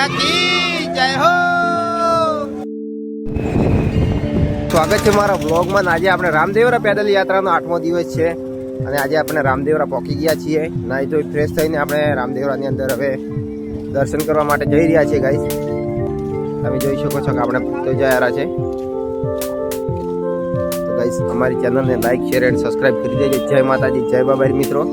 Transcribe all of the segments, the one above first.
જય હો. સ્વાગત છે મારા બ્લોગમાં. આજે આપણે રામદેવરા પેદલ યાત્રાનો 8મો દિવસ છે અને આજે આપણે રામદેવરા પહોંચી ગયા છીએ. નાઈ ધોઈ ફ્રેશ થઈને આપણે રામદેવરાની અંદર હવે દર્શન કરવા માટે જઈ રહ્યા છીએ. ગાઈસ તમે જોઈ શકો છો કે આપણે તો જઈ રહ્યા છે. તો ગાઈસ અમારી ચેનલને લાઈક શેર એન્ડ સબસ્ક્રાઇબ કરી દેજો. જય માતાજી, જય બાબારી મિત્રો.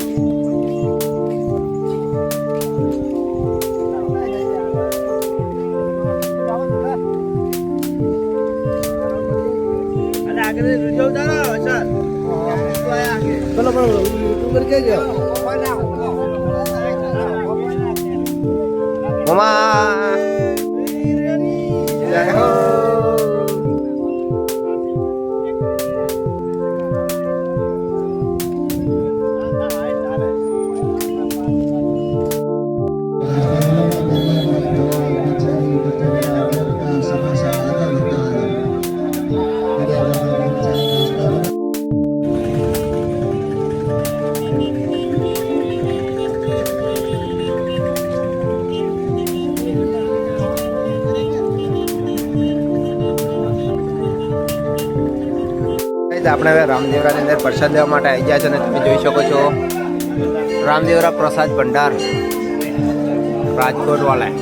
જય હો. આપણે હવે રામદેવરાની અંદર પ્રસાદ લેવા માટે આવી ગયા છે અને તમે જોઈ શકો છો રામદેવરા પ્રસાદ ભંડાર રાજકોટ વાળા.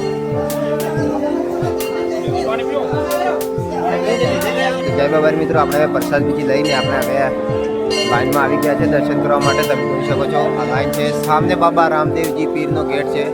જય બાબારી મિત્રો, આપણે હવે પ્રસાદ બીજી લઈને આપણે હવે લાઈનમાં આવી ગયા છે દર્શન કરવા માટે. તમે જોઈ શકો છો આ લાઈન છે. સામને બાબા રામદેવજી પીરનો ગેટ છે.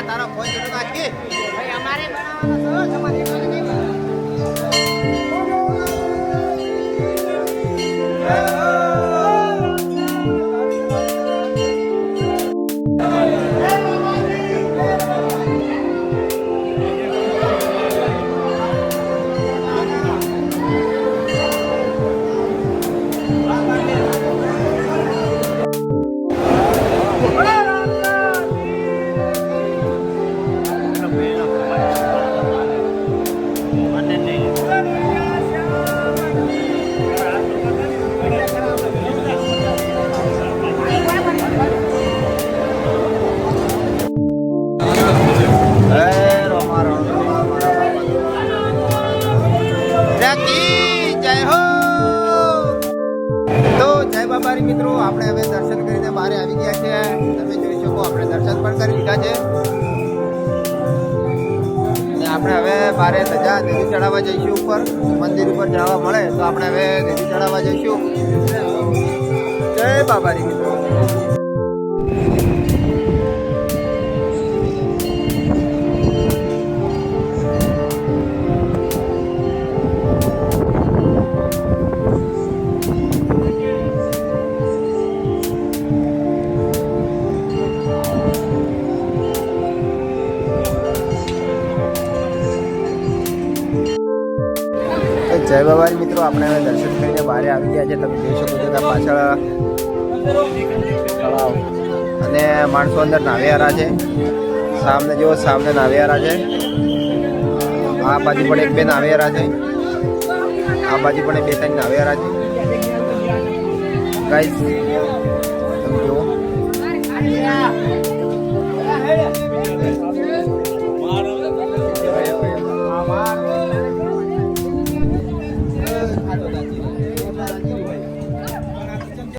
તારા ફોન જોડો નાખી ભાઈ, અમારે બનાવવાનો છો તમારે નહીં બાબારી મિત્રો. આપણે હવે દર્શન કરીને બહાર આવી ગયા છે. તમે જોઈ શકો આપણે દર્શન પણ કરી લીધા છે અને આપણે હવે બારે ધજા દેવી ચડાવવા જઈશું. ઉપર મંદિર ઉપર જવા મળે તો આપણે હવે દેવી ચડાવવા જઈશું. જય બાબારી મિત્રો. જય બાબારી મિત્રો, આપણે હવે દર્શન કરીને બહાર આવી ગયા છે. તમે જોઈ શકો છો કે પાછળ તળાવ અને માણસો અંદર નાવિયારા છે. સામને જો સામને નાવિયારા છે. આ બાજુ પણ એક બે નાવિયારા છે. આ બાજુ પણ બે ત્રણ નાવિયારા છે. ગાઈસ તમે જુઓ